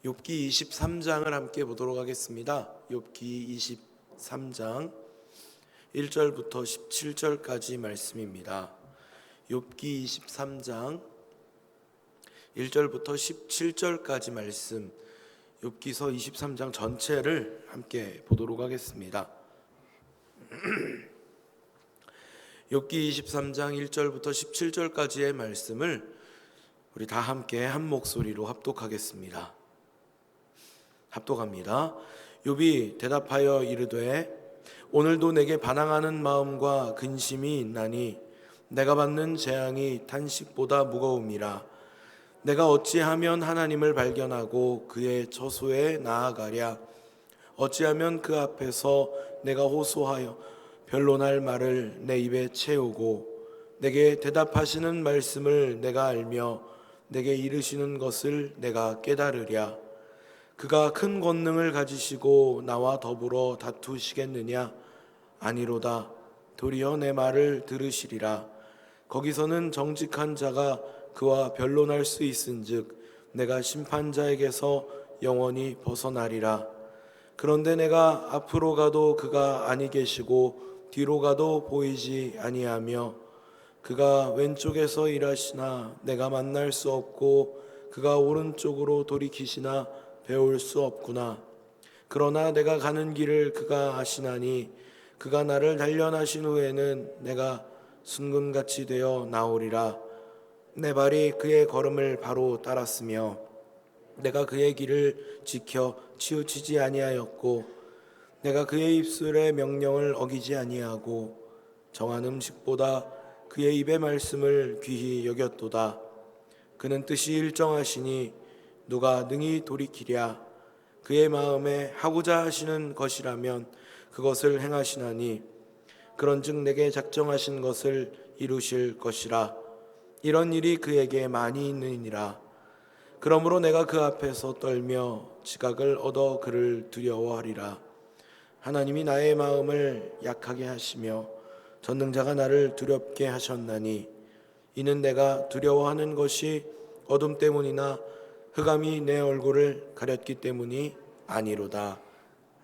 욥기 23장을 함께 보도록 하겠습니다. 욥기 23장 1절부터 17절까지 말씀입니다. 욥기 23장 1절부터 17절까지 말씀, 욥기서 23장 전체를 함께 보도록 하겠습니다. 욥기 23장 1절부터 17절까지의 말씀을 우리 다 함께 한 목소리로 합독하겠습니다. 합독합니다. 욥이 대답하여 이르되 오늘도 내게 반항하는 마음과 근심이 있나니 내가 받는 재앙이 탄식보다 무거움이라. 내가 어찌하면 하나님을 발견하고 그의 처소에 나아가랴. 어찌하면 그 앞에서 내가 호소하여 변론할 말을 내 입에 채우고 내게 대답하시는 말씀을 내가 알며 내게 이르시는 것을 내가 깨달으랴. 그가 큰 권능을 가지시고 나와 더불어 다투시겠느냐? 아니로다. 도리어 내 말을 들으시리라. 거기서는 정직한 자가 그와 변론할 수 있은즉 내가 심판자에게서 영원히 벗어나리라. 그런데 내가 앞으로 가도 그가 아니 계시고 뒤로 가도 보이지 아니하며 그가 왼쪽에서 일하시나 내가 만날 수 없고 그가 오른쪽으로 돌이키시나 배울 수 없구나. 그러나 내가 가는 길을 그가 아시나니 그가 나를 단련하신 후에는 내가 순금같이 되어 나오리라. 내 발이 그의 걸음을 바로 따랐으며 내가 그의 길을 지켜 치우치지 아니하였고 내가 그의 입술의 명령을 어기지 아니하고 정한 음식보다 그의 입의 말씀을 귀히 여겼도다. 그는 뜻이 일정하시니 누가 능히 돌이키랴. 그의 마음에 하고자 하시는 것이라면 그것을 행하시나니 그런즉 내게 작정하신 것을 이루실 것이라. 이런 일이 그에게 많이 있느니라. 그러므로 내가 그 앞에서 떨며 지각을 얻어 그를 두려워하리라. 하나님이 나의 마음을 약하게 하시며 전능자가 나를 두렵게 하셨나니 이는 내가 두려워하는 것이 어둠 때문이나 흑암이 내 얼굴을 가렸기 때문이 아니로다.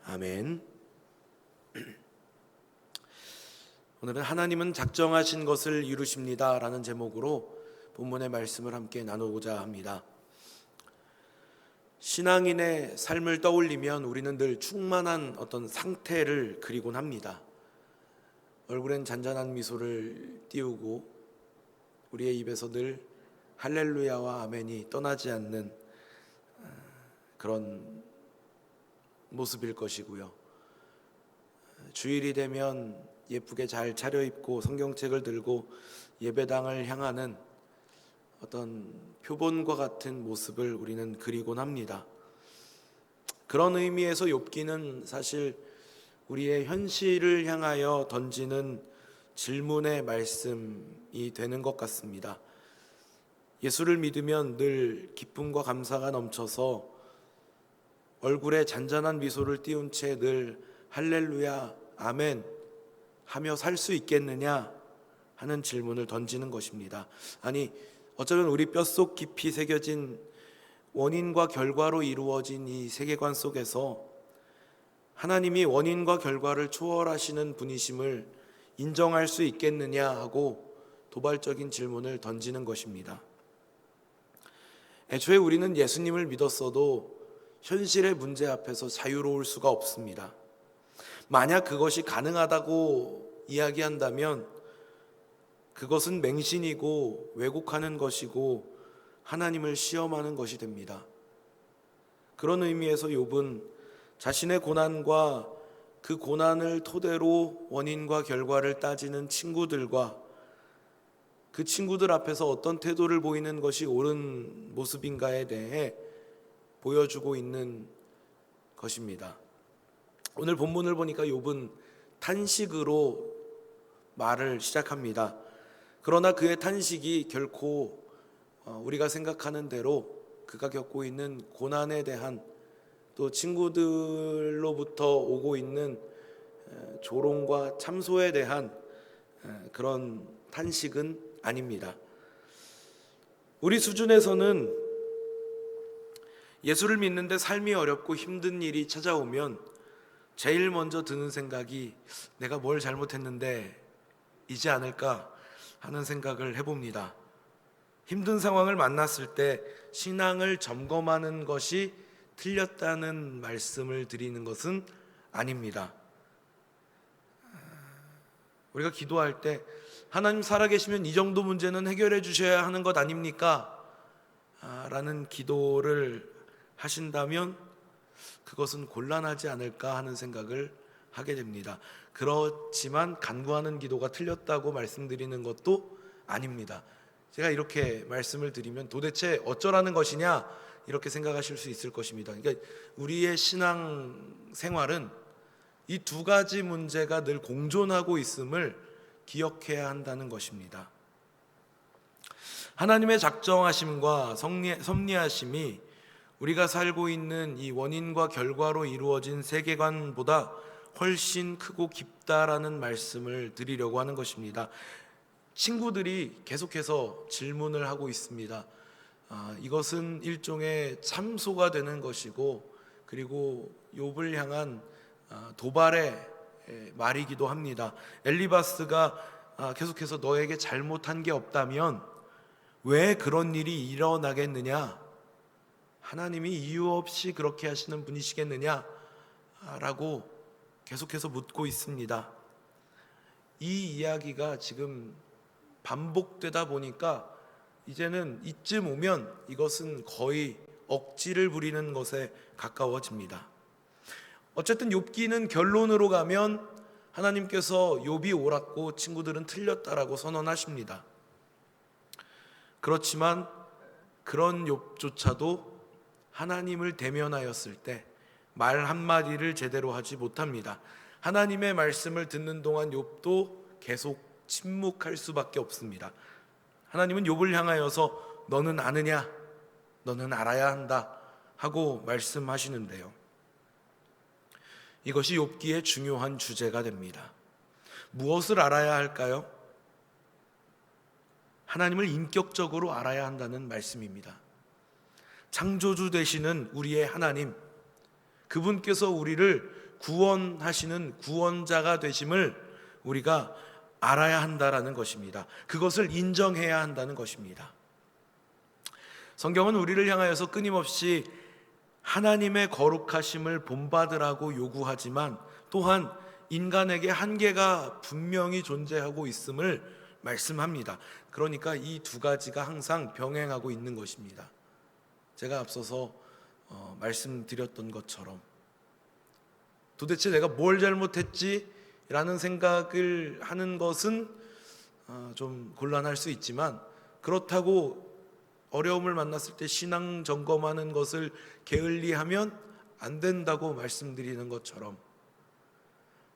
아멘. 오늘은 하나님은 작정하신 것을 이루십니다 라는 제목으로 본문의 말씀을 함께 나누고자 합니다. 신앙인의 삶을 떠올리면 우리는 늘 충만한 어떤 상태를 그리곤 합니다. 얼굴엔 잔잔한 미소를 띄우고 우리의 입에서 늘 할렐루야와 아멘이 떠나지 않는 그런 모습일 것이고요. 주일이 되면 예쁘게 잘 차려입고 성경책을 들고 예배당을 향하는 어떤 표본과 같은 모습을 우리는 그리곤 합니다. 그런 의미에서 욥기는 사실 우리의 현실을 향하여 던지는 질문의 말씀이 되는 것 같습니다. 예수를 믿으면 늘 기쁨과 감사가 넘쳐서 얼굴에 잔잔한 미소를 띄운 채 늘 할렐루야, 아멘 하며 살 수 있겠느냐 하는 질문을 던지는 것입니다. 아니, 어쩌면 우리 뼛속 깊이 새겨진 원인과 결과로 이루어진 이 세계관 속에서 하나님이 원인과 결과를 초월하시는 분이심을 인정할 수 있겠느냐 하고 도발적인 질문을 던지는 것입니다. 애초에 우리는 예수님을 믿었어도 현실의 문제 앞에서 자유로울 수가 없습니다. 만약 그것이 가능하다고 이야기한다면 그것은 맹신이고 왜곡하는 것이고 하나님을 시험하는 것이 됩니다. 그런 의미에서 욥은 자신의 고난과 그 고난을 토대로 원인과 결과를 따지는 친구들과 그 친구들 앞에서 어떤 태도를 보이는 것이 옳은 모습인가에 대해 보여주고 있는 것입니다. 오늘 본문을 보니까 욥은 탄식으로 말을 시작합니다. 그러나 그의 탄식이 결코 우리가 생각하는 대로 그가 겪고 있는 고난에 대한 또 친구들로부터 오고 있는 조롱과 참소에 대한 그런 탄식은 아닙니다. 우리 수준에서는 예수를 믿는데 삶이 어렵고 힘든 일이 찾아오면 제일 먼저 드는 생각이 내가 뭘 잘못했는데 이지 않을까 하는 생각을 해봅니다. 힘든 상황을 만났을 때 신앙을 점검하는 것이 틀렸다는 말씀을 드리는 것은 아닙니다. 우리가 기도할 때 하나님 살아계시면 이 정도 문제는 해결해 주셔야 하는 것 아닙니까? 라는 기도를 하신다면 그것은 곤란하지 않을까 하는 생각을 하게 됩니다. 그렇지만 간구하는 기도가 틀렸다고 말씀드리는 것도 아닙니다. 제가 이렇게 말씀을 드리면 도대체 어쩌라는 것이냐 이렇게 생각하실 수 있을 것입니다. 그러니까 우리의 신앙 생활은 이 두 가지 문제가 늘 공존하고 있음을 기억해야 한다는 것입니다. 하나님의 작정하심과 섭리하심이 우리가 살고 있는 이 원인과 결과로 이루어진 세계관보다 훨씬 크고 깊다라는 말씀을 드리려고 하는 것입니다. 친구들이 계속해서 질문을 하고 있습니다. 이것은 일종의 참소가 되는 것이고, 그리고 욥을 향한 도발의 말이기도 합니다. 엘리바스가 계속해서 너에게 잘못한 게 없다면 왜 그런 일이 일어나겠느냐? 하나님이 이유 없이 그렇게 하시는 분이시겠느냐? 라고 계속해서 묻고 있습니다. 이 이야기가 지금 반복되다 보니까 이제는 이쯤 오면 이것은 거의 억지를 부리는 것에 가까워집니다. 어쨌든 욥기는 결론으로 가면 하나님께서 욥이 옳았고 친구들은 틀렸다라고 선언하십니다. 그렇지만 그런 욥조차도 하나님을 대면하였을 때 말 한마디를 제대로 하지 못합니다. 하나님의 말씀을 듣는 동안 욥도 계속 침묵할 수밖에 없습니다. 하나님은 욥을 향하여서 너는 아느냐? 너는 알아야 한다 하고 말씀하시는데요. 이것이 욥기의 중요한 주제가 됩니다. 무엇을 알아야 할까요? 하나님을 인격적으로 알아야 한다는 말씀입니다. 창조주 되시는 우리의 하나님, 그분께서 우리를 구원하시는 구원자가 되심을 우리가 알아야 한다라는 것입니다. 그것을 인정해야 한다는 것입니다. 성경은 우리를 향하여서 끊임없이 하나님의 거룩하심을 본받으라고 요구하지만 또한 인간에게 한계가 분명히 존재하고 있음을 말씀합니다. 그러니까 이 두 가지가 항상 병행하고 있는 것입니다. 제가 앞서서 말씀드렸던 것처럼 도대체 내가 뭘 잘못했지? 라는 생각을 하는 것은 좀 곤란할 수 있지만, 그렇다고 어려움을 만났을 때 신앙 점검하는 것을 게을리하면 안 된다고 말씀드리는 것처럼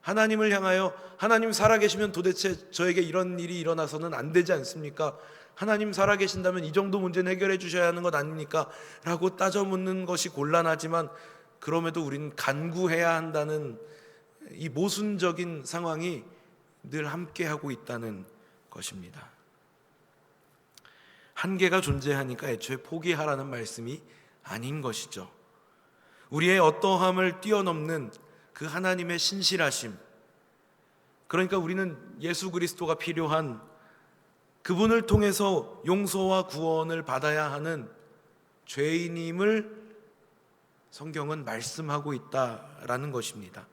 하나님을 향하여 하나님 살아계시면 도대체 저에게 이런 일이 일어나서는 안 되지 않습니까? 하나님 살아계신다면 이 정도 문제는 해결해 주셔야 하는 것 아닙니까? 라고 따져 묻는 것이 곤란하지만 그럼에도 우리는 간구해야 한다는 이 모순적인 상황이 늘 함께하고 있다는 것입니다. 한계가 존재하니까 애초에 포기하라는 말씀이 아닌 것이죠. 우리의 어떠함을 뛰어넘는 그 하나님의 신실하심, 그러니까 우리는 예수 그리스도가 필요한, 그분을 통해서 용서와 구원을 받아야 하는 죄인임을 성경은 말씀하고 있다라는 것입니다.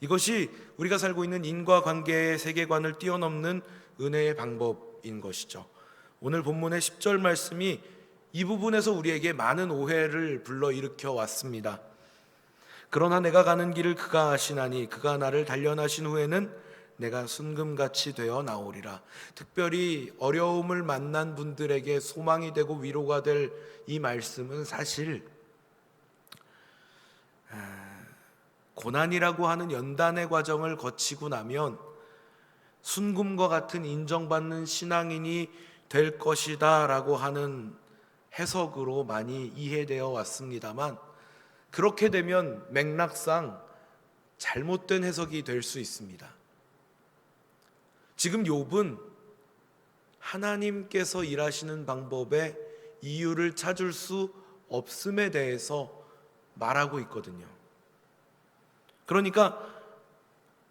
이것이 우리가 살고 있는 인과관계의 세계관을 뛰어넘는 은혜의 방법인 것이죠. 오늘 본문의 10절 말씀이 이 부분에서 우리에게 많은 오해를 불러일으켜 왔습니다. 그러나 내가 가는 길을 그가 아시나니 그가 나를 단련하신 후에는 내가 순금같이 되어 나오리라. 특별히 어려움을 만난 분들에게 소망이 되고 위로가 될 이 말씀은 사실 고난이라고 하는 연단의 과정을 거치고 나면 순금과 같은 인정받는 신앙인이 될 것이다 라고 하는 해석으로 많이 이해되어 왔습니다만, 그렇게 되면 맥락상 잘못된 해석이 될 수 있습니다. 지금 욥은 하나님께서 일하시는 방법에 이유를 찾을 수 없음에 대해서 말하고 있거든요. 그러니까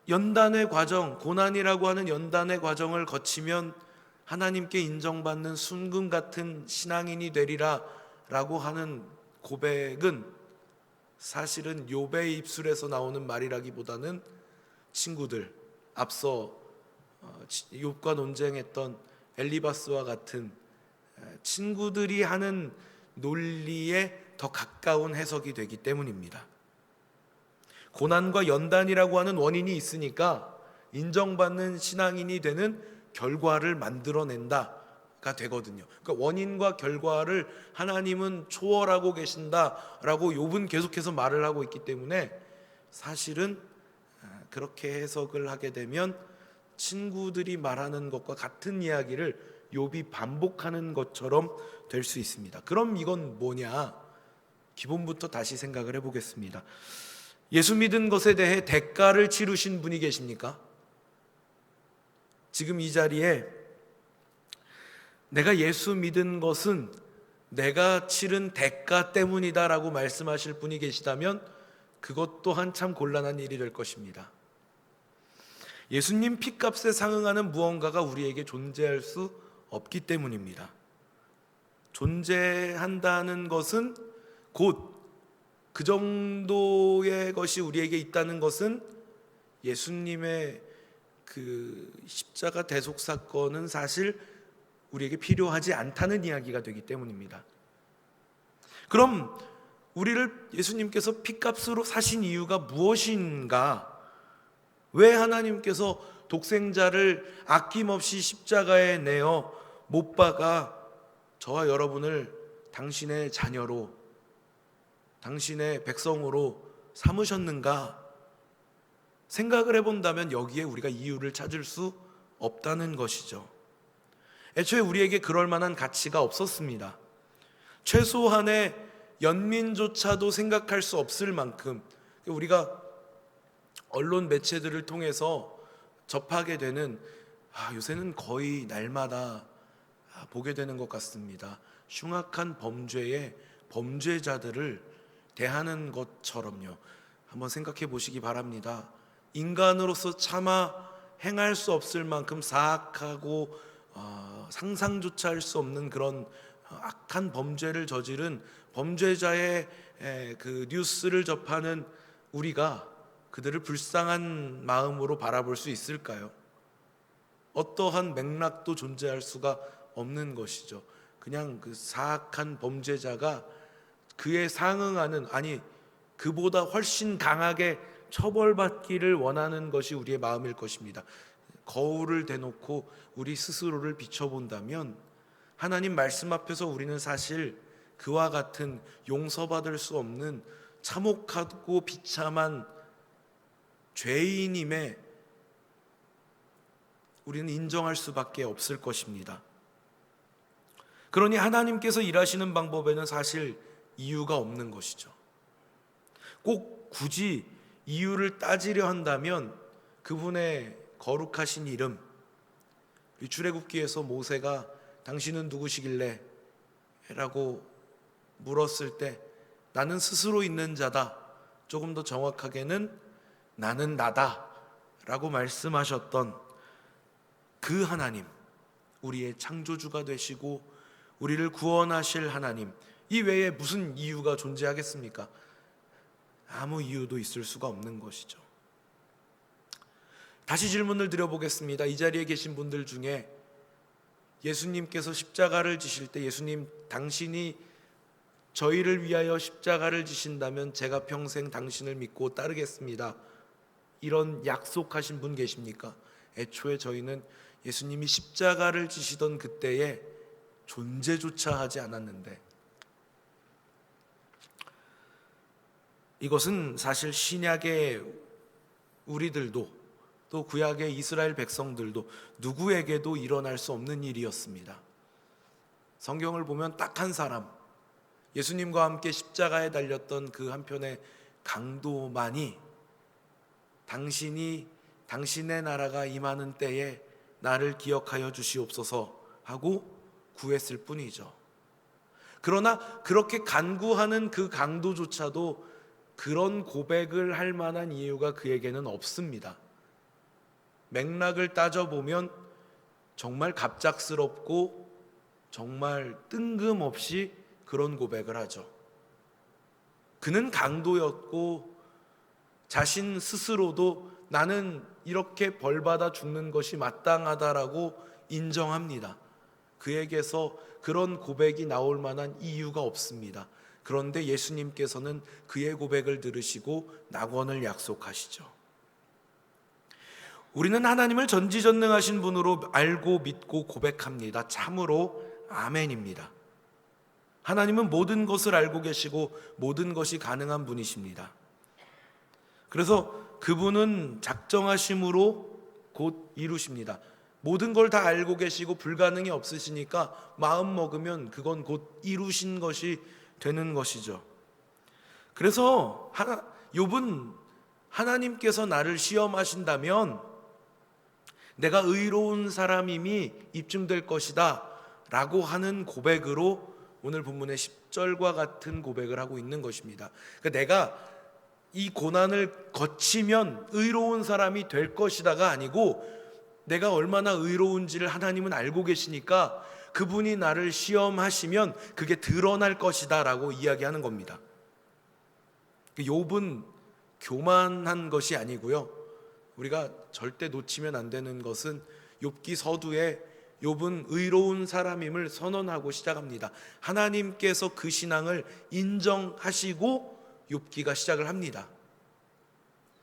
연단의 과정, 고난이라고 하는 연단의 과정을 거치면 하나님께 인정받는 순금 같은 신앙인이 되리라 라고 하는 고백은 사실은 욥의 입술에서 나오는 말이라기보다는 친구들, 앞서 욥과 논쟁했던 엘리바스와 같은 친구들이 하는 논리에 더 가까운 해석이 되기 때문입니다. 고난과 연단이라고 하는 원인이 있으니까 인정받는 신앙인이 되는 결과를 만들어낸다가 되거든요. 그러니까 원인과 결과를 하나님은 초월하고 계신다라고 욥은 계속해서 말을 하고 있기 때문에 사실은 그렇게 해석을 하게 되면 친구들이 말하는 것과 같은 이야기를 욥이 반복하는 것처럼 될 수 있습니다. 그럼 이건 뭐냐? 기본부터 다시 생각을 해보겠습니다. 예수 믿은 것에 대해 대가를 치르신 분이 계십니까? 지금 이 자리에 내가 예수 믿은 것은 내가 치른 대가 때문이다라고 말씀하실 분이 계시다면 그것 또한 참 곤란한 일이 될 것입니다. 예수님 피값에 상응하는 무언가가 우리에게 존재할 수 없기 때문입니다. 존재한다는 것은 곧 그 정도의 것이 우리에게 있다는 것은 예수님의 그 십자가 대속 사건은 사실 우리에게 필요하지 않다는 이야기가 되기 때문입니다. 그럼 우리를 예수님께서 피값으로 사신 이유가 무엇인가? 왜 하나님께서 독생자를 아낌없이 십자가에 내어 못 박아 저와 여러분을 당신의 자녀로, 당신의 백성으로 삼으셨는가? 생각을 해본다면 여기에 우리가 이유를 찾을 수 없다는 것이죠. 애초에 우리에게 그럴 만한 가치가 없었습니다. 최소한의 연민조차도 생각할 수 없을 만큼 우리가 언론 매체들을 통해서 접하게 되는 요새는 거의 날마다 보게 되는 것 같습니다. 흉악한 범죄의 범죄자들을 대하는 것처럼요. 한번 생각해 보시기 바랍니다. 인간으로서 차마 행할 수 없을 만큼 사악하고 상상조차 할 수 없는 그런 악한 범죄를 저지른 범죄자의 그 뉴스를 접하는 우리가 그들을 불쌍한 마음으로 바라볼 수 있을까요? 어떠한 맥락도 존재할 수가 없는 것이죠. 그냥 그 사악한 범죄자가 그에 상응하는, 아니 그보다 훨씬 강하게 처벌받기를 원하는 것이 우리의 마음일 것입니다. 거울을 대놓고 우리 스스로를 비춰본다면 하나님 말씀 앞에서 우리는 사실 그와 같은 용서받을 수 없는 참혹하고 비참한 죄인임에 우리는 인정할 수밖에 없을 것입니다. 그러니 하나님께서 일하시는 방법에는 사실 이유가 없는 것이죠. 꼭 굳이 이유를 따지려 한다면 그분의 거룩하신 이름, 출애굽기에서 모세가 당신은 누구시길래? 라고 물었을 때 나는 스스로 있는 자다, 조금 더 정확하게는 나는 나다 라고 말씀하셨던 그 하나님, 우리의 창조주가 되시고 우리를 구원하실 하나님, 이 외에 무슨 이유가 존재하겠습니까? 아무 이유도 있을 수가 없는 것이죠. 다시 질문을 드려보겠습니다. 이 자리에 계신 분들 중에 예수님께서 십자가를 지실 때 예수님 당신이 저희를 위하여 십자가를 지신다면 제가 평생 당신을 믿고 따르겠습니다, 이런 약속하신 분 계십니까? 애초에 저희는 예수님이 십자가를 지시던 그때에 존재조차 하지 않았는데, 이것은 사실 신약의 우리들도 또 구약의 이스라엘 백성들도 누구에게도 일어날 수 없는 일이었습니다. 성경을 보면 딱 한 사람, 예수님과 함께 십자가에 달렸던 그 한편의 강도만이 당신이 당신의 나라가 임하는 때에 나를 기억하여 주시옵소서 하고 구했을 뿐이죠. 그러나 그렇게 간구하는 그 강도조차도 그런 고백을 할 만한 이유가 그에게는 없습니다. 맥락을 따져보면 정말 갑작스럽고 정말 뜬금없이 그런 고백을 하죠. 그는 강도였고 자신 스스로도 나는 이렇게 벌받아 죽는 것이 마땅하다라고 인정합니다. 그에게서 그런 고백이 나올 만한 이유가 없습니다. 그런데 예수님께서는 그의 고백을 들으시고 낙원을 약속하시죠. 우리는 하나님을 전지전능하신 분으로 알고 믿고 고백합니다. 참으로 아멘입니다. 하나님은 모든 것을 알고 계시고 모든 것이 가능한 분이십니다. 그래서 그분은 작정하심으로 곧 이루십니다. 모든 걸 다 알고 계시고 불가능이 없으시니까 마음 먹으면 그건 곧 이루신 것이 되는 것이죠. 그래서 욥은 하나님께서 나를 시험하신다면 내가 의로운 사람임이 입증될 것이다 라고 하는 고백으로 오늘 본문의 10절과 같은 고백을 하고 있는 것입니다. 그러니까 내가 이 고난을 거치면 의로운 사람이 될 것이다가 아니고 내가 얼마나 의로운지를 하나님은 알고 계시니까 그분이 나를 시험하시면 그게 드러날 것이다 라고 이야기하는 겁니다. 욥은 교만한 것이 아니고요, 우리가 절대 놓치면 안 되는 것은 욥기 서두에 욥은 의로운 사람임을 선언하고 시작합니다. 하나님께서 그 신앙을 인정하시고 욥기가 시작을 합니다.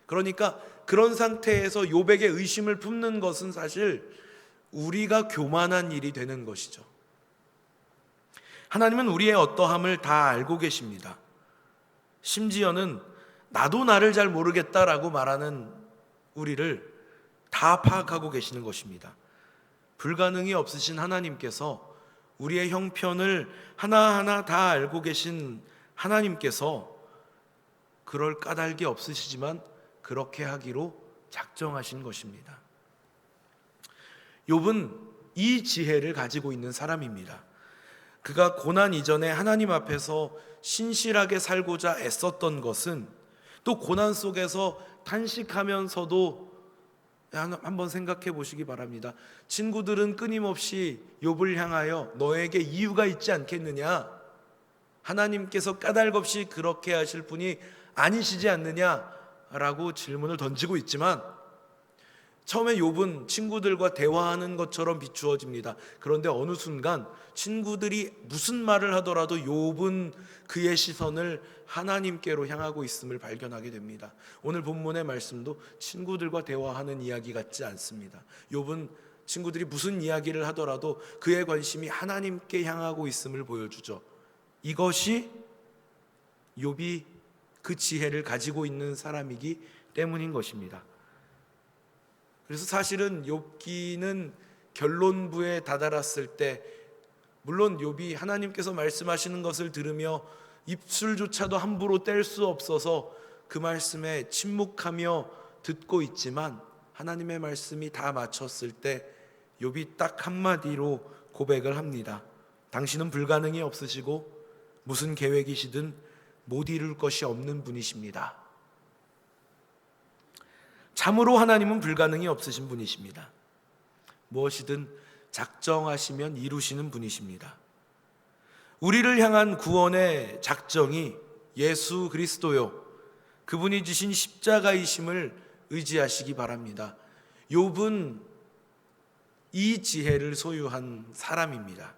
그러니까 그런 상태에서 욥에게 의심을 품는 것은 사실 우리가 교만한 일이 되는 것이죠. 하나님은 우리의 어떠함을 다 알고 계십니다. 심지어는 나도 나를 잘 모르겠다라고 말하는 우리를 다 파악하고 계시는 것입니다. 불가능이 없으신 하나님께서 우리의 형편을 하나하나 다 알고 계신 하나님께서 그럴 까닭이 없으시지만 그렇게 하기로 작정하신 것입니다. 욥은 이 지혜를 가지고 있는 사람입니다. 그가 고난 이전에 하나님 앞에서 신실하게 살고자 애썼던 것은 또 고난 속에서 탄식하면서도 한번 생각해 보시기 바랍니다. 친구들은 끊임없이 욥을 향하여 너에게 이유가 있지 않겠느냐? 하나님께서 까닭 없이 그렇게 하실 분이 아니시지 않느냐라고 질문을 던지고 있지만 처음에 욥은 친구들과 대화하는 것처럼 비추어집니다. 그런데 어느 순간 친구들이 무슨 말을 하더라도 욥은 그의 시선을 하나님께로 향하고 있음을 발견하게 됩니다. 오늘 본문의 말씀도 친구들과 대화하는 이야기 같지 않습니다. 욥은 친구들이 무슨 이야기를 하더라도 그의 관심이 하나님께 향하고 있음을 보여주죠. 이것이 욥이 그 지혜를 가지고 있는 사람이기 때문인 것입니다. 그래서 사실은 욥기는 결론부에 다다랐을 때 물론 욥이 하나님께서 말씀하시는 것을 들으며 입술조차도 함부로 뗄 수 없어서 그 말씀에 침묵하며 듣고 있지만 하나님의 말씀이 다 마쳤을 때 욥이 딱 한마디로 고백을 합니다. 당신은 불가능이 없으시고 무슨 계획이시든 못 이룰 것이 없는 분이십니다. 참으로 하나님은 불가능이 없으신 분이십니다. 무엇이든 작정하시면 이루시는 분이십니다. 우리를 향한 구원의 작정이 예수 그리스도요, 그분이 지신 십자가이심을 의지하시기 바랍니다. 욥은 이 지혜를 소유한 사람입니다.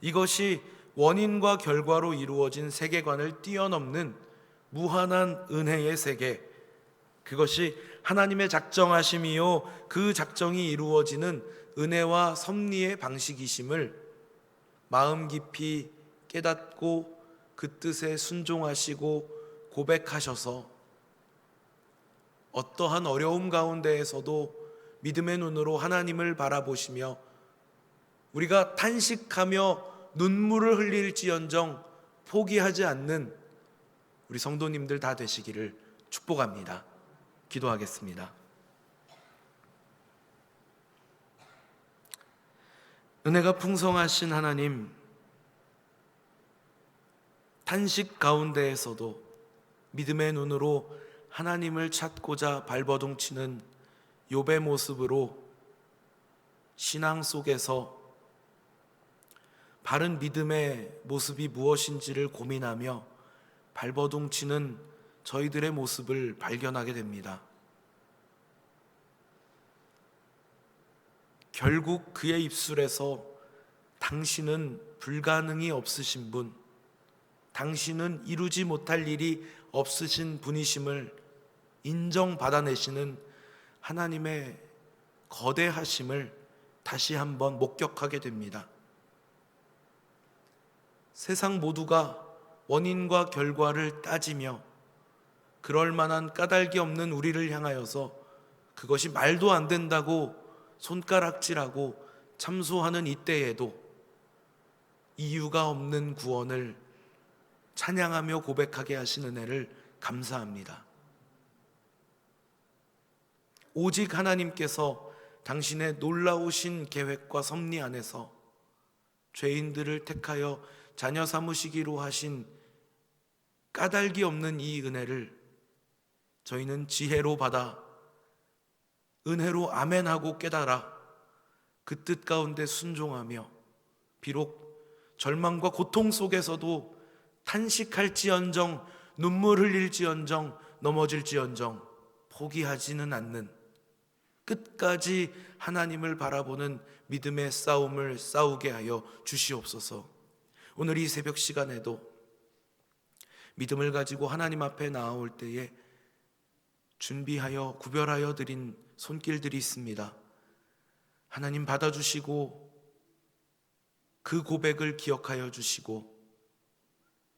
이것이 원인과 결과로 이루어진 세계관을 뛰어넘는 무한한 은혜의 세계, 그것이 하나님의 작정하심이요 그 작정이 이루어지는 은혜와 섭리의 방식이심을 마음 깊이 깨닫고 그 뜻에 순종하시고 고백하셔서 어떠한 어려움 가운데에서도 믿음의 눈으로 하나님을 바라보시며 우리가 탄식하며 눈물을 흘릴지언정 포기하지 않는 우리 성도님들 다 되시기를 축복합니다. 기도하겠습니다. 은혜가 풍성하신 하나님, 탄식 가운데에서도 믿음의 눈으로 하나님을 찾고자 발버둥치는 욥의 모습으로 신앙 속에서 바른 믿음의 모습이 무엇인지를 고민하며 발버둥치는 저희들의 모습을 발견하게 됩니다. 결국 그의 입술에서 당신은 불가능이 없으신 분, 당신은 이루지 못할 일이 없으신 분이심을 인정받아내시는 하나님의 거대하심을 다시 한번 목격하게 됩니다. 세상 모두가 원인과 결과를 따지며 그럴 만한 까닭이 없는 우리를 향하여서 그것이 말도 안 된다고 손가락질하고 참소하는 이때에도 이유가 없는 구원을 찬양하며 고백하게 하신 은혜를 감사합니다. 오직 하나님께서 당신의 놀라우신 계획과 섭리 안에서 죄인들을 택하여 자녀 삼으시기로 하신 까닭이 없는 이 은혜를 저희는 지혜로 받아 은혜로 아멘하고 깨달아 그 뜻 가운데 순종하며 비록 절망과 고통 속에서도 탄식할지언정 눈물 흘릴지언정 넘어질지언정 포기하지는 않는 끝까지 하나님을 바라보는 믿음의 싸움을 싸우게 하여 주시옵소서. 오늘 이 새벽 시간에도 믿음을 가지고 하나님 앞에 나아올 때에 준비하여 구별하여 드린 손길들이 있습니다. 하나님 받아주시고 그 고백을 기억하여 주시고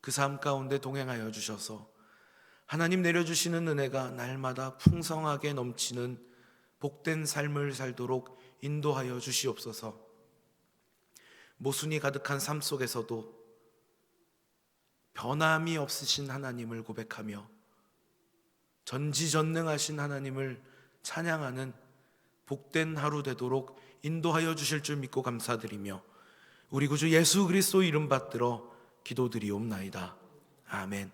그 삶 가운데 동행하여 주셔서 하나님 내려주시는 은혜가 날마다 풍성하게 넘치는 복된 삶을 살도록 인도하여 주시옵소서. 모순이 가득한 삶 속에서도 변함이 없으신 하나님을 고백하며 전지전능하신 하나님을 찬양하는 복된 하루 되도록 인도하여 주실 줄 믿고 감사드리며 우리 구주 예수 그리스도 이름 받들어 기도드리옵나이다. 아멘.